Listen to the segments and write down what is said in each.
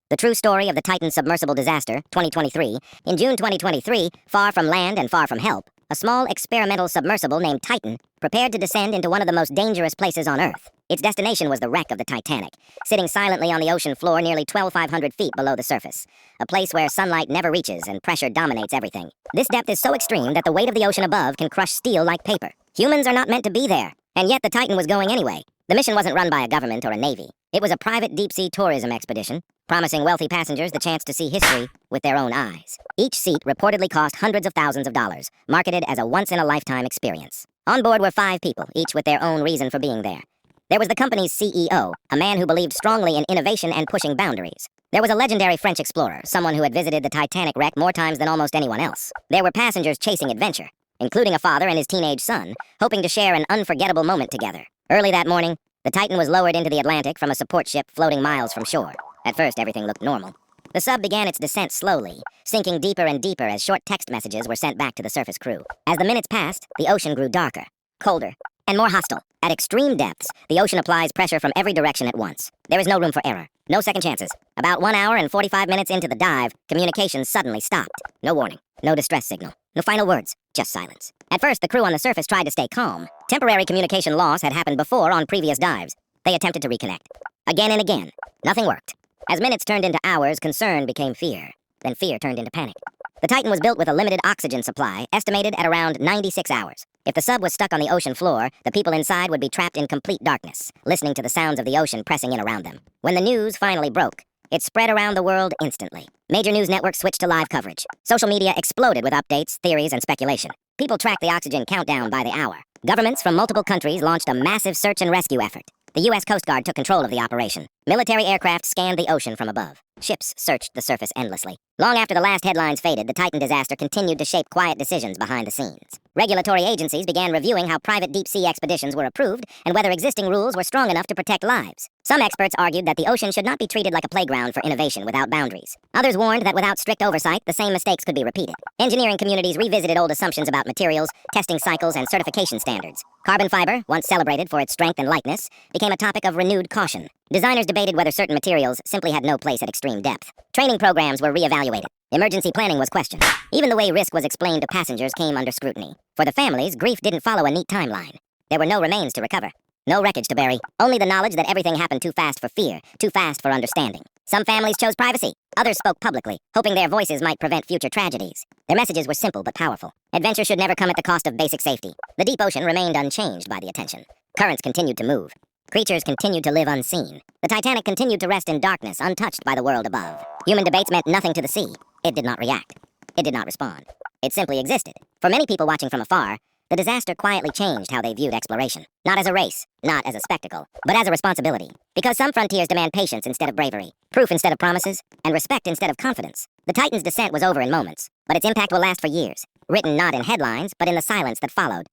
The true story of the Titan submersible disaster, 2023. In June 2023, far from land and far from help, a small experimental submersible named Titan prepared to descend into one of the most dangerous places on Earth. Its destination was the wreck of the Titanic, sitting silently on the ocean floor nearly 12,500 feet below the surface, a place where sunlight never reaches and pressure dominates everything. This depth is so extreme that the weight of the ocean above can crush steel like paper. Humans are not meant to be there, and yet the Titan was going anyway. The mission wasn't run by a government or a navy. It was a private deep-sea tourism expedition, promising wealthy passengers the chance to see history with their own eyes. Each seat reportedly cost hundreds of thousands of dollars, marketed as a once-in-a-lifetime experience. On board were 5 people, each with their own reason for being there. There was the company's CEO, a man who believed strongly in innovation and pushing boundaries. There was a legendary French explorer, someone who had visited the Titanic wreck more times than almost anyone else. There were passengers chasing adventure, including a father and his teenage son, hoping to share an unforgettable moment together. Early that morning, the Titan was lowered into the Atlantic from a support ship floating miles from shore. At first, everything looked normal. The sub began its descent slowly, sinking deeper and deeper as short text messages were sent back to the surface crew. As the minutes passed, the ocean grew darker, colder, and more hostile. At extreme depths, the ocean applies pressure from every direction at once. There is no room for error, no second chances. About 1 hour and 45 minutes into the dive, communications suddenly stopped. No warning, no distress signal, no final words, just silence. At first, the crew on the surface tried to stay calm. Temporary communication loss had happened before on previous dives. They attempted to reconnect. Again and again, nothing worked. As minutes turned into hours, concern became fear. Then fear turned into panic. The Titan was built with a limited oxygen supply, estimated at around 96 hours. If the sub was stuck on the ocean floor, the people inside would be trapped in complete darkness, listening to the sounds of the ocean pressing in around them. When the news finally broke, it spread around the world instantly. Major news networks switched to live coverage. Social media exploded with updates, theories, and speculation. People tracked the oxygen countdown by the hour. Governments from multiple countries launched a massive search and rescue effort. The U.S. Coast Guard took control of the operation. Military aircraft scanned the ocean from above. Ships searched the surface endlessly. Long after the last headlines faded, the Titan disaster continued to shape quiet decisions behind the scenes. Regulatory agencies began reviewing how private deep-sea expeditions were approved and whether existing rules were strong enough to protect lives. Some experts argued that the ocean should not be treated like a playground for innovation without boundaries. Others warned that without strict oversight, the same mistakes could be repeated. Engineering communities revisited old assumptions about materials, testing cycles, and certification standards. Carbon fiber, once celebrated for its strength and lightness, became a topic of renewed caution. Designers debated whether certain materials simply had no place at extreme depth. Training programs were re-evaluated. Emergency planning was questioned. Even the way risk was explained to passengers came under scrutiny. For the families, grief didn't follow a neat timeline. There were no remains to recover, no wreckage to bury, only the knowledge that everything happened too fast for fear, too fast for understanding. Some families chose privacy. Others spoke publicly, hoping their voices might prevent future tragedies. Their messages were simple but powerful. Adventure should never come at the cost of basic safety. The deep ocean remained unchanged by the attention. Currents continued to move. Creatures continued to live unseen. The Titanic continued to rest in darkness, untouched by the world above. Human debates meant nothing to the sea. It did not react. It did not respond. It simply existed. For many people watching from afar, the disaster quietly changed how they viewed exploration. Not as a race, not as a spectacle, but as a responsibility. Because some frontiers demand patience instead of bravery, proof instead of promises, and respect instead of confidence. The Titan's descent was over in moments, but its impact will last for years. Written not in headlines, but in the silence that followed.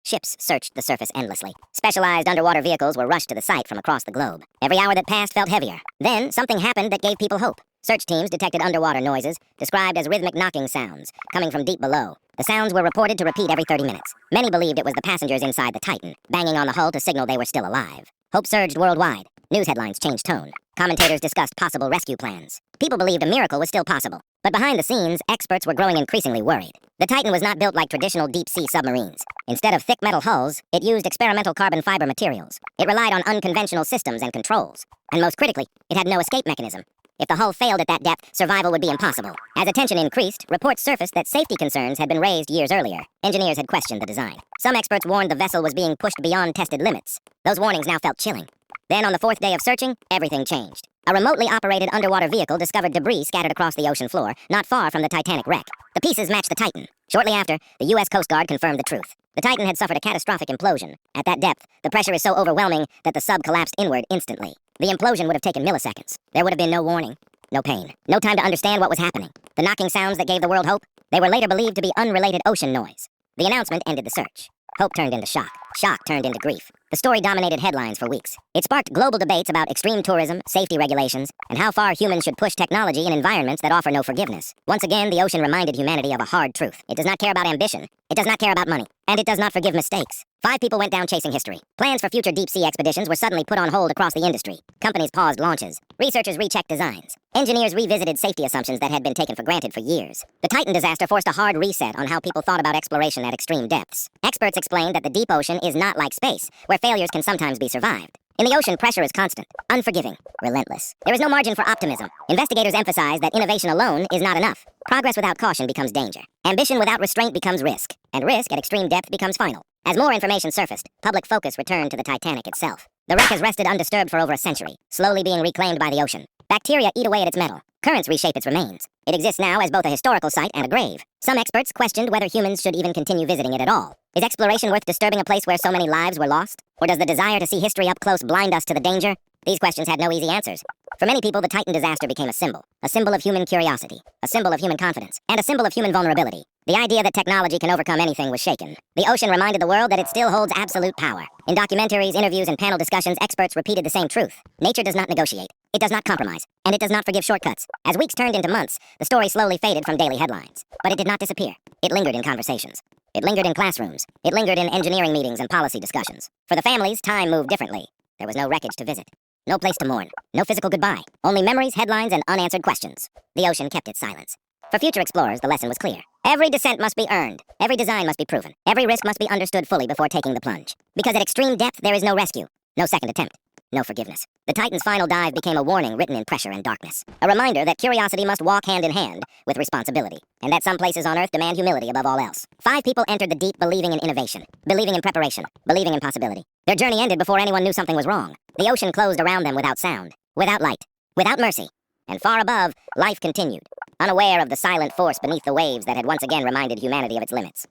Ships searched the surface endlessly. Specialized underwater vehicles were rushed to the site from across the globe. Every hour that passed felt heavier. Then, something happened that gave people hope. Search teams detected underwater noises, described as rhythmic knocking sounds, coming from deep below. The sounds were reported to repeat every 30 minutes. Many believed it was the passengers inside the Titan, banging on the hull to signal they were still alive. Hope surged worldwide. News headlines changed tone. Commentators discussed possible rescue plans. People believed a miracle was still possible. But behind the scenes, experts were growing increasingly worried. The Titan was not built like traditional deep-sea submarines. Instead of thick metal hulls, it used experimental carbon fiber materials. It relied on unconventional systems and controls. And most critically, it had no escape mechanism. If the hull failed at that depth, survival would be impossible. As attention increased, reports surfaced that safety concerns had been raised years earlier. Engineers had questioned the design. Some experts warned the vessel was being pushed beyond tested limits. Those warnings now felt chilling. Then, on the 4th day of searching, everything changed. A remotely operated underwater vehicle discovered debris scattered across the ocean floor, not far from the Titanic wreck. The pieces matched the Titan. Shortly after, the U.S. Coast Guard confirmed the truth. The Titan had suffered a catastrophic implosion. At that depth, the pressure is so overwhelming that the sub collapsed inward instantly. The implosion would have taken milliseconds. There would have been no warning, no pain, no time to understand what was happening. The knocking sounds that gave the world hope, they were later believed to be unrelated ocean noise. The announcement ended the search. Hope turned into shock. Shock turned into grief. The story dominated headlines for weeks. It sparked global debates about extreme tourism, safety regulations, and how far humans should push technology in environments that offer no forgiveness. Once again, the ocean reminded humanity of a hard truth. It does not care about ambition. It It does not care about money, and it does not forgive mistakes. 5 people went down chasing history. Plans for future deep-sea expeditions were suddenly put on hold across the industry. Companies paused launches. Researchers rechecked designs. Engineers revisited safety assumptions that had been taken for granted for years. The Titan disaster forced a hard reset on how people thought about exploration at extreme depths. Experts explained that the deep ocean is not like space, where failures can sometimes be survived. In the ocean, pressure is constant, unforgiving, relentless. There is no margin for optimism. Investigators emphasize that innovation alone is not enough. Progress without caution becomes danger. Ambition without restraint becomes risk. And risk at extreme depth becomes final. As more information surfaced, public focus returned to the Titanic itself. The wreck has rested undisturbed for over a century, slowly being reclaimed by the ocean. Bacteria eat away at its metal. Currents reshape its remains. It exists now as both a historical site and a grave. Some experts questioned whether humans should even continue visiting it at all. Is exploration worth disturbing a place where so many lives were lost? Or does the desire to see history up close blind us to the danger? These questions had no easy answers. For many people, the Titan disaster became a symbol of human curiosity, a symbol of human confidence, and a symbol of human vulnerability. The idea that technology can overcome anything was shaken. The ocean reminded the world that it still holds absolute power. In documentaries, interviews, and panel discussions, experts repeated the same truth. Nature does not negotiate. It does not compromise. And it does not forgive shortcuts. As weeks turned into months, the story slowly faded from daily headlines. But it did not disappear. It lingered in conversations. It lingered in classrooms. It lingered in engineering meetings and policy discussions. For the families, time moved differently. There was no wreckage to visit. No place to mourn. No physical goodbye. Only memories, headlines, and unanswered questions. The ocean kept its silence. For future explorers, the lesson was clear. Every descent must be earned. Every design must be proven. Every risk must be understood fully before taking the plunge. Because at extreme depth, there is no rescue. No second attempt. No forgiveness. The Titan's final dive became a warning written in pressure and darkness. A reminder that curiosity must walk hand in hand with responsibility. And that some places on Earth demand humility above all else. 5 people entered the deep believing in innovation. Believing in preparation. Believing in possibility. Their journey ended before anyone knew something was wrong. The ocean closed around them without sound. Without light. Without mercy. And far above, life continued. Unaware of the silent force beneath the waves that had once again reminded humanity of its limits.